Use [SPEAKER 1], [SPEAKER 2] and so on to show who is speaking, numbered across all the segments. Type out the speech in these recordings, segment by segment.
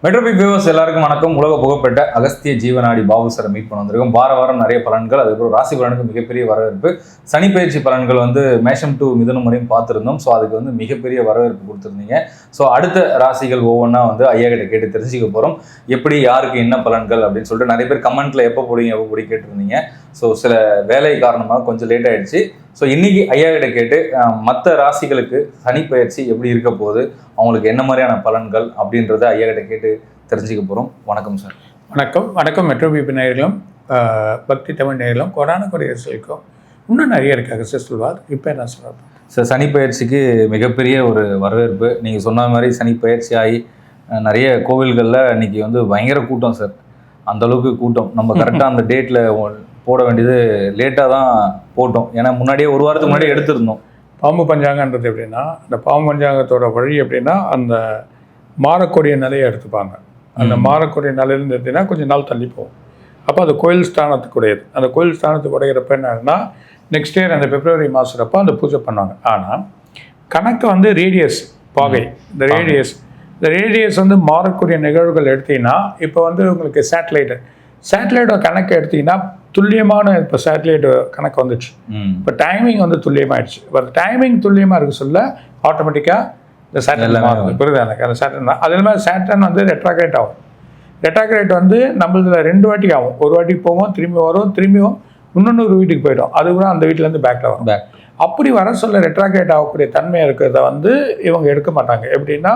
[SPEAKER 1] மெட்ரோபிக் viewers எல்லாருக்கும் வணக்கம். உலக புகழ்பெற்ற அகஸ்திய ஜீவனாடி பாபு சாரை மீட் பண்ண வந்திருக்கோம். வாரம் நிறைய பலன்கள், அதுக்கப்புறம் ராசி பலனுக்கு மிகப்பெரிய வரவேற்பு. சனி பயிற்சி பலன்கள் மேஷம் டு மிதுனம் வரையும் பார்த்துருந்தோம். ஸோ அதுக்கு மிகப்பெரிய வரவேற்பு கொடுத்துருந்தீங்க. ஸோ அடுத்த ராசிகள் ஒவ்வொன்றா ஐயா கிட்ட கேட்டு தெரிஞ்சுக்க போகிறோம். எப்படி யாருக்கு என்ன பலன்கள் அப்படின்னு சொல்லிட்டு நிறைய பேர் கமெண்ட்ல எப்போ போடி கேட்டிருந்தீங்க. ஸோ சில வேலை காரணமாக கொஞ்சம் லேட் ஆயிடுச்சு. ஸோ இன்னைக்கு ஐயா கிட்ட கேட்டு மற்ற ராசிகளுக்கு சனி பயிற்சி எப்படி இருக்க போகுது, அவங்களுக்கு என்ன மாதிரியான பலன்கள் அப்படின்றத ஐயா கிட்ட கேட்டு தெரிஞ்சுக்க போகிறோம். வணக்கம் சார்.
[SPEAKER 2] வணக்கம் மெட்ரோபிபி நேயர்களும் பக்தி தமிழ் நேயர்களும் கொரோனா குடியரசுக்கும் இன்னும் நிறைய இருக்காங்க சார் சொல்வார். இப்போ என்ன சொல்கிறேன்
[SPEAKER 1] சார், சனி பயிற்சிக்கு மிகப்பெரிய ஒரு வரவேற்பு. நீங்கள் சொன்ன மாதிரி சனி பயிற்சி ஆகி நிறைய கோவில்களில் இன்னைக்கு பயங்கர கூட்டம் சார். அந்தளவுக்கு கூட்டம். நம்ம கரெக்டாக அந்த டேட்டில் போட வேண்டியது லேட்டாக தான் போட்டோம். ஏன்னா முன்னாடியே ஒரு வாரத்துக்கு முன்னாடியே எடுத்திருந்தோம்.
[SPEAKER 2] பாம்பு பஞ்சாங்கன்றது எப்படின்னா, அந்த பாம்பு பஞ்சாங்கத்தோட வழி எப்படின்னா, அந்த மாறக்கூடிய நிலையை எடுத்துப்பாங்க. அந்த மாறக்கூடிய நிலையிலேருந்து எடுத்தீங்கன்னா கொஞ்சம் நாள் தள்ளி போகும். அப்போ அது கோயில் ஸ்தானத்துக்கு உடையது. அந்த கோயில் ஸ்தானத்துக்கு உடையிறப்ப என்னன்னா, நெக்ஸ்ட் இயர் அந்த பிப்ரவரி மாதப்போ அந்த பூஜை பண்ணாங்க. ஆனால் கணக்கு ரேடியஸ் பாகை, இந்த ரேடியஸ் மாறக்கூடிய நிகழ்வுகள் எடுத்தீங்கன்னா, இப்போ உங்களுக்கு சேட்டலைட்டோட கணக்கு எடுத்தீங்கன்னா துல்லியமான இப்போ சேட்டலைட் கணக்கு வந்துடுச்சு. இப்போ டைமிங் துல்லியமாகிடுச்சு. இப்போ அந்த டைமிங் துல்லியமாக இருக்க சொல்ல ஆட்டோமேட்டிக்காக இந்த சேட்டலைட் புரியுது எனக்கு. அந்த சேட்டன் அதே மாதிரி சேட்டன் ரெட்ராக்ரேட் ஆகும். ரெட்ராக்ரேட் நம்மளதுல 2 வாட்டி ஆகும். ஒரு வாட்டி போவோம், திரும்பி வரும், திரும்பியும் இன்னொரு வீட்டுக்கு போயிடும். அதுக்கப்புறம் அந்த வீட்டிலேருந்து பேக்கில் வரும். அப்படி வர சொல்ல ரெட்ராக்ரேட் ஆகக்கூடிய தன்மை இருக்கிறத இவங்க எடுக்க மாட்டாங்க. எப்படின்னா,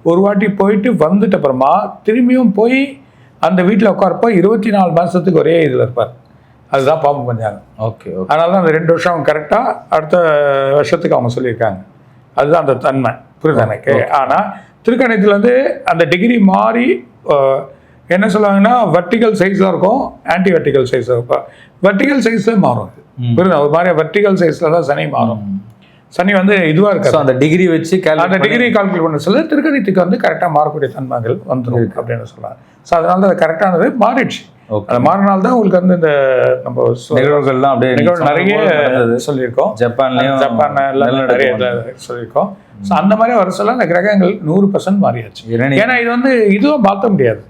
[SPEAKER 2] ஒரு வாட்டி போயிட்டு வந்துட்ட அப்புறமா திரும்பியும் போய் அந்த வீட்டில் உட்காரப்போ 24 மாதத்துக்கு ஒரே இதில் இருப்பார். அதுதான் பாம்பு பஞ்சாங்கம்.
[SPEAKER 1] ஓகே.
[SPEAKER 2] அதனால தான் அந்த 2 வருஷம் அவங்க கரெக்டாக அடுத்த வருஷத்துக்கு அவங்க சொல்லியிருக்காங்க. அதுதான் அந்த தன்மை, புரியுது எனக்கு. ஆனால் திருக்கணியத்தில் அந்த டிகிரி மாறி என்ன சொல்லுவாங்கன்னா, வெர்டிகல் சைஸில் இருக்கும், ஆன்டி வெர்டிகல் சைஸில் இருக்கும். வெர்டிகல் சைஸில் மாறும். புரியுது, ஒரு மாதிரி வெர்டிகல் சைஸில் தான் சனி மாறும். சனி இதுவாக இருக்காது.
[SPEAKER 1] அந்த டிகிரி வச்சு
[SPEAKER 2] அந்த டிகிரி கால்குலேட் பண்ண சொல்ல திருக்கணித்துக்கு கரெக்டாக மாறக்கூடிய தன்மைகள் வந்துடும் அப்படின்னு சொல்லலாம். ஸோ அதனால அது கரெக்டானது மாறிடுச்சு. அது மாறினால்தான் உங்களுக்கு இந்த நம்ம
[SPEAKER 1] நிகழ்வுகள்லாம்
[SPEAKER 2] நிகழ்வு நிறைய சொல்லியிருக்கோம். ஜப்பான்ல நிறைய சொல்லியிருக்கோம். ஸோ அந்த மாதிரி வர சொல்ல அந்த கிரகங்கள் 100% மாறியாச்சு. ஏன்னா இதுவும் மாற்ற முடியாது.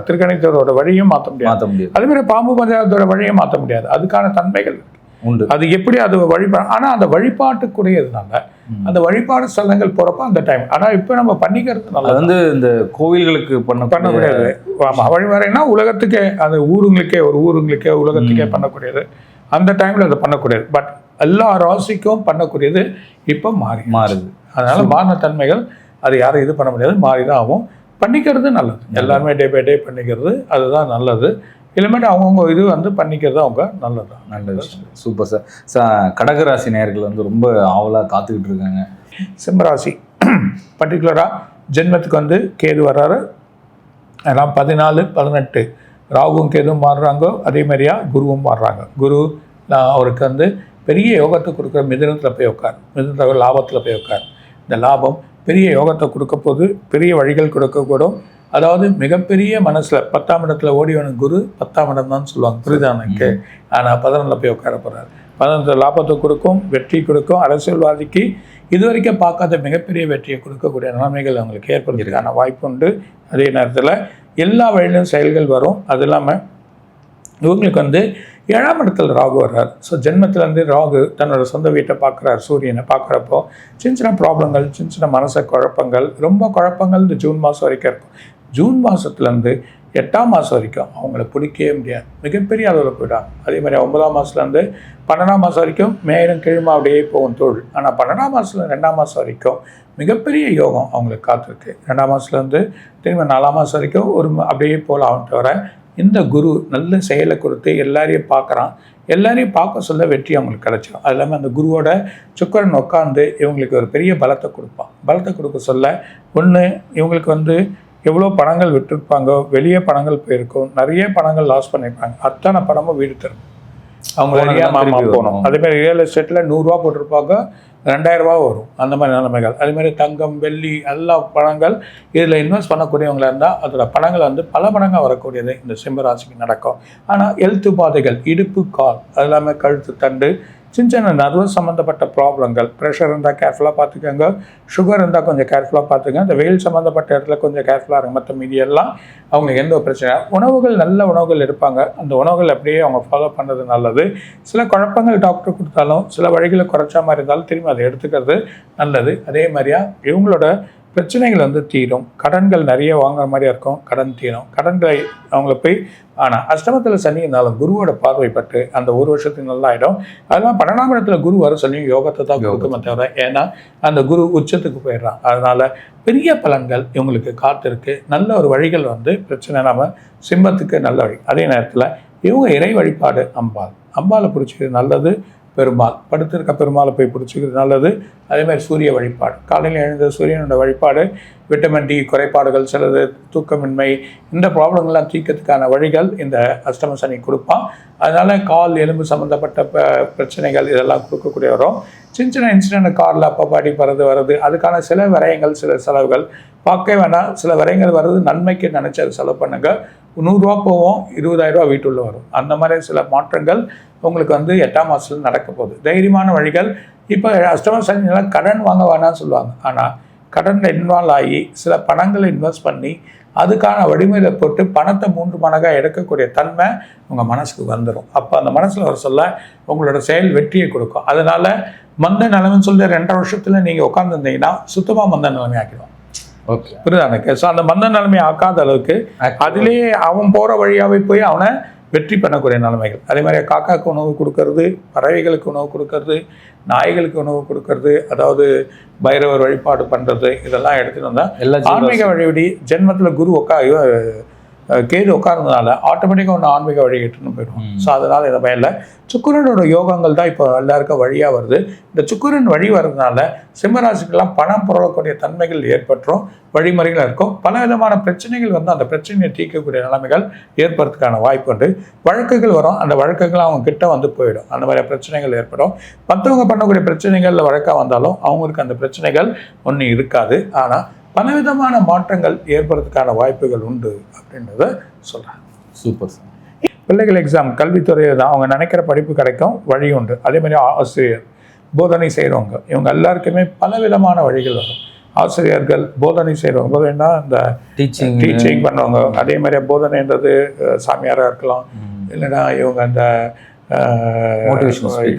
[SPEAKER 2] திருக்கணித்தோட வழியும் மாற்ற முடியாது. அதே மாதிரி பாம்பு பஞ்சாயத்தோட வழியும் மாற்ற முடியாது. அதுக்கான தன்மைகள் உண்டு. அது எப்படி அது வழிபாடு, ஆனால் அந்த வழிபாட்டுக்குரியதுனால அந்த வழிபாடு ஸ்தலங்கள் போகிறப்ப அந்த டைம். ஆனால் இப்போ நம்ம பண்ணிக்கிறது நல்லா
[SPEAKER 1] இந்த கோவில்களுக்கு பண்ண முடியாது.
[SPEAKER 2] ஆமாம், வழிபாடுனா உலகத்துக்கே, அந்த ஊருங்களுக்கே உலகத்துக்கே பண்ணக்கூடியது. அந்த டைமில் அதை பண்ணக்கூடியது. பட் எல்லா ராசிக்கும் பண்ணக்கூடியது இப்போ மாறுது. அதனால மாறின தன்மைகள் அது யாரும் இது பண்ண முடியாது, மாறிதான் ஆகும். பண்ணிக்கிறது நல்லது. எல்லாருமே டே பை டே பண்ணிக்கிறது அதுதான் நல்லது. இல்லைமேட்டு அவங்கவுங்க பண்ணிக்கிறது அவங்க நல்லது
[SPEAKER 1] விஷயம். Super sir. கடகராசி நேயர்கள் ரொம்ப ஆவலாக காத்துக்கிட்டு இருக்காங்க.
[SPEAKER 2] சிம்மராசி பர்டிகுலராக ஜென்மத்துக்கு கேது வர்றாரு. அதெல்லாம் 14, 18 ராகுவும் கேதுவும் மாறுறாங்க. அதே மாதிரியா குருவும் மாறுறாங்க. குரு அவருக்கு பெரிய யோகத்தை கொடுக்குற மிதுனத்தில் போய் உட்கார். மிதுனத்தில் லாபத்தில் போய் உட்கார். இந்த லாபம் பெரிய யோகத்தை கொடுக்க போது, பெரிய வழிகள் கொடுக்கக்கூடும். அதாவது மிகப்பெரிய மனசில் 10ஆம் இடத்துல ஓடிவன குரு 10ஆம் இடம் தான் சொல்லுவாங்க, புரிதானுக்கு. ஆனால் 11ல் போய் உட்கார போகிறார். 11 லாபத்தை கொடுக்கும், வெற்றி கொடுக்கும். அரசியல்வாதிக்கு இதுவரைக்கும் பார்க்காத மிகப்பெரிய வெற்றியை கொடுக்கக்கூடிய நிலைமைகள் அவங்களுக்கு ஏற்படுறதுக்கான வாய்ப்பு உண்டு. அதே நேரத்தில் எல்லா வழியிலும் செயல்கள் வரும். அது இல்லாமல் இவங்களுக்கு 7ஆம் இடத்துல ராகு வர்றார். ஸோ ஜென்மத்திலேருந்து ராகு தன்னோட சொந்த வீட்டை பார்க்குறார், சூரியனை பார்க்குறப்போ சின்ன ப்ராப்ளங்கள், சின்ன மனச குழப்பங்கள், ரொம்ப குழப்பங்கள் இந்த ஜூன் மாதம் வரைக்கும் இருக்கும். ஜூன் மாதத்துலேருந்து 8ஆம் மாதம் வரைக்கும் அவங்கள பிடிக்கவே முடியாது, மிகப்பெரிய அளவில் போயிட்டாங்க. அதே மாதிரி 9ஆம் மாதத்துலேருந்து 12ஆம் மாதம் வரைக்கும் மேலும் கீழுமா அப்படியே போகும் தொழில். ஆனால் 12ஆம் மாதத்துல 2ஆம் மாதம் வரைக்கும் மிகப்பெரிய யோகம் அவங்களுக்கு காத்திருக்கு. 2ஆம் மாதத்துலேருந்து திரும்ப 4ஆம் மாதம் வரைக்கும் அப்படியே போகலாம். தவிர இந்த குரு நல்ல செயலை கொடுத்து எல்லாரையும் பார்க்குறான். எல்லாரையும் பார்க்க சொல்ல வெற்றி அவங்களுக்கு கிடைச்சிடும். அது இல்லாமல் அந்த குருவோட சுக்கிரன் உட்காந்து இவங்களுக்கு ஒரு பெரிய பலத்தை கொடுப்பான். பலத்தை கொடுக்க சொல்ல இவங்களுக்கு எவ்வளோ பணங்கள் விட்டுருப்பாங்க, வெளியே பணங்கள் போயிருக்கும், நிறைய பணங்கள் லாஸ் பண்ணியிருப்பாங்க. அத்தனை பணமும் வீடு தரும். அவங்க அறியாமல் போகணும். அதேமாதிரி ரியல் எஸ்டேட்டில் 100 ரூபா போட்டிருப்பாங்க, 2000 ரூபா வரும். அந்த மாதிரி நிலைமைகள். அதுமாதிரி தங்கம், வெள்ளி எல்லா பணங்கள் இதில் இன்வெஸ்ட் பண்ணக்கூடியவங்களாக இருந்தால் அதோட பணங்கள் பல மடங்காக வரக்கூடியது இந்த சிம்மராசிக்கு நடக்கும். ஆனால் ஹெல்த் பாதைகள், இடுப்பு, கால், அது இல்லாமல் கழுத்து, தண்டு, சின்ன சின்ன நர்வஸ் சம்மந்தப்பட்ட ப்ராப்ளங்கள், ப்ரெஷர் இருந்தால் கேர்ஃபுல்லாக பார்த்துக்கோங்க, சுகர் இருந்தால் கொஞ்சம் கேர்ஃபுல்லாக பார்த்துக்கங்க, இந்த வெயில் சம்மந்தப்பட்ட இடத்துல கொஞ்சம் கேர்ஃபுல்லாக இருங்க. மற்ற மீதியெல்லாம் அவங்களுக்கு எந்த ஒரு பிரச்சனை. உணவுகள் நல்ல உணவுகள் இருப்பாங்க, அந்த உணவுகள் அப்படியே அவங்க ஃபாலோ பண்ணுறது நல்லது. சில குழப்பங்கள் டாக்டர் கொடுத்தாலும் சில வழிகளை குறைச்சா மாதிரி இருந்தாலும் திரும்பி அதை எடுத்துக்கிறது நல்லது. அதே மாதிரியா இவங்களோட பிரச்சனைகள் வந்து தீரும். கடன்கள் நிறைய வாங்குற மாதிரியா இருக்கும், கடன் தீரும். கடன்களை அவங்கள போய் ஆனால் அஷ்டமத்தில் சனி இருந்தாலும் குருவோட பார்வைப்பட்டு அந்த ஒரு வருஷத்துக்கு நல்லா ஆகிடும். அதெல்லாம் 12ஆம் இடத்துல குரு வர சொல்லியும் யோகத்தை தான் கொடுக்குமே தவிர, ஏன்னா அந்த குரு உச்சத்துக்கு போயிடுறான். அதனால் பெரிய பலன்கள் இவங்களுக்கு காத்திருக்கு. நல்ல ஒரு வழிகள் வந்து பிரச்சனை இல்லாமல் சிம்மத்துக்கு நல்ல வழி. அதே நேரத்தில் இவங்க இறை வழிபாடு அம்பாலை பிடிச்சிக்கிறது நல்லது. பெருமாள் படுத்திருக்க பெருமாளை போய் பிடிச்சிக்கிறது நல்லது. அதேமாதிரி சூரிய வழிபாடு, காலையில் எழுந்த சூரியனோட வழிபாடு, விட்டமின் டி குறைபாடுகள், சிலது தூக்கமின்மை, இந்த ப்ராப்ளங்கள்லாம் தீர்க்கறதுக்கான வழிகள் இந்த அஷ்டம சனி கொடுப்பான். அதனால் கால் எலும்பு சம்மந்தப்பட்ட பிரச்சனைகள் இதெல்லாம் கொடுக்கக்கூடிய வரும். சின்ன சின்ன இன்சிடென்ட், காரில் அப்பப்போ அடிப்படுறது வருது, அதுக்கான சில விரயங்கள், சில செலவுகள் பார்க்க வேணாம். சில விரயங்கள் வர்றது நன்மைக்கு நினச்சி அது செலவு பண்ணுங்க. 100 ரூபா போவோம், 20,000 ரூபா வீட்டுள்ள வரும். அந்த மாதிரி சில மாற்றங்கள் உங்களுக்கு வந்து 8ஆம் மாதத்தில் நடக்க போகுது. தைரியமான வழிகள். இப்போ அஷ்டம சனியெல்லாம் கடன் வாங்க வேணாம்னு சொல்லுவாங்க, ஆனால் கடனில் இன்வால்வ் ஆகி சில பணங்களை இன்வெஸ்ட் பண்ணி அதுக்கான வழிமுறையில் போட்டு பணத்தை 3 மடங்காக எடுக்கக்கூடிய தன்மை உங்கள் மனசுக்கு வந்துடும். அப்போ அந்த மனசில் வர சொல்ல உங்களோட செயல் வெற்றியை கொடுக்கும். அதனால் மந்த நிலைமைன்னு சொல்லி 2.5 வருஷத்தில் நீங்கள் உட்காந்துருந்தீங்கன்னா சுத்தமாக மந்த நிலைமை ஆக்கிடும்.
[SPEAKER 1] ஓகே,
[SPEAKER 2] புரியுதா எனக்கு? ஸோ அந்த மந்த நிலைமை ஆக்காத அளவுக்கு அதிலேயே அவன் போகிற வழியாகவே போய் அவனை வெற்றி பண்ணக்கூடிய நிலைமைகள். அதே மாதிரி காக்காவுக்கு உணவு கொடுக்கறது, பறவைகளுக்கு உணவு கொடுக்கறது, நாய்களுக்கு உணவு கொடுக்கறது, அதாவது பைரவர் வழிபாடு பண்ணுறது, இதெல்லாம் எடுத்துகிட்டு வந்தால் ஆன்மீக வழிபடி ஜென்மத்தில் குரு கேது உட்கார்ந்ததுனால ஆட்டோமேட்டிக்காக ஒன்று ஆன்மீக வழி எட்டுன்னு போயிடும். ஸோ அதனால் இதை பயனில்லை. சுக்கிரனோட யோகங்கள் தான் இப்போ எல்லாருக்கும் வழியாக வருது. இந்த சுக்கிரன் வழி வர்றதுனால சிம்மராசிக்கெல்லாம் பணம் புரளக்கூடிய தன்மைகள் ஏற்பட்டுரும், வழிமுறைகள் இருக்கும். பல விதமான பிரச்சனைகள் வந்து அந்த பிரச்சனையை தீர்க்கக்கூடிய நிலைமைகள் ஏற்படுறதுக்கான வாய்ப்பு உண்டு. வழக்குகள் வரும், அந்த வழக்குகள் அவங்க கிட்ட வந்து போயிடும். அந்த மாதிரி பிரச்சனைகள் ஏற்படும். மற்றவங்க பண்ணக்கூடிய பிரச்சனைகளில் வழக்காக வந்தாலும் அவங்களுக்கு அந்த பிரச்சனைகள் ஒன்றும் இருக்காது. ஆனால் பலவிதமான மாற்றங்கள் ஏற்படுறதுக்கான வாய்ப்புகள் உண்டு அப்படின்றத சொல்கிறாங்க.
[SPEAKER 1] Super sir.
[SPEAKER 2] பிள்ளைகள் எக்ஸாம் கல்வித்துறையில் தான் அவங்க நினைக்கிற படிப்பு கிடைக்கும், வழி உண்டு. அதே மாதிரி ஆசிரியர் போதனை செய்கிறவங்க இவங்க எல்லாருக்குமே பலவிதமான வழிகள் வரும். ஆசிரியர்கள் போதனை செய்கிறவங்க, போதனைனா இந்த டீச்சிங் பண்ணுறவங்க, அதே மாதிரி போதனைன்றது சாமியாராக இருக்கலாம், இல்லைன்னா இவங்க அந்த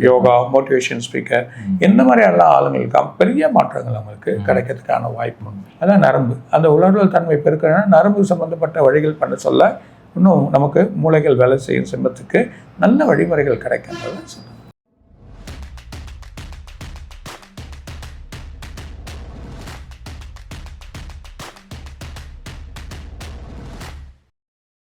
[SPEAKER 2] யோகா மோட்டிவேஷன் ஸ்பீக்கர், இந்த மாதிரி எல்லா ஆளுங்களுக்கு பெரிய மாற்றங்கள் அவங்களுக்கு கிடைக்கிறதுக்கான வாய்ப்பு உண்டு. அதான் நரம்பு, அந்த உணர்வுகள் தன்மை பெருக்கணும்னா நரம்பு சம்மந்தப்பட்ட வழிகள் பண்ண சொல்ல இன்னும் நமக்கு மூளைகள் வேலை செய்யும் சிம்மத்துக்கு நல்ல வழிமுறைகள் கிடைக்கின்றதை சொல்லுங்கள்.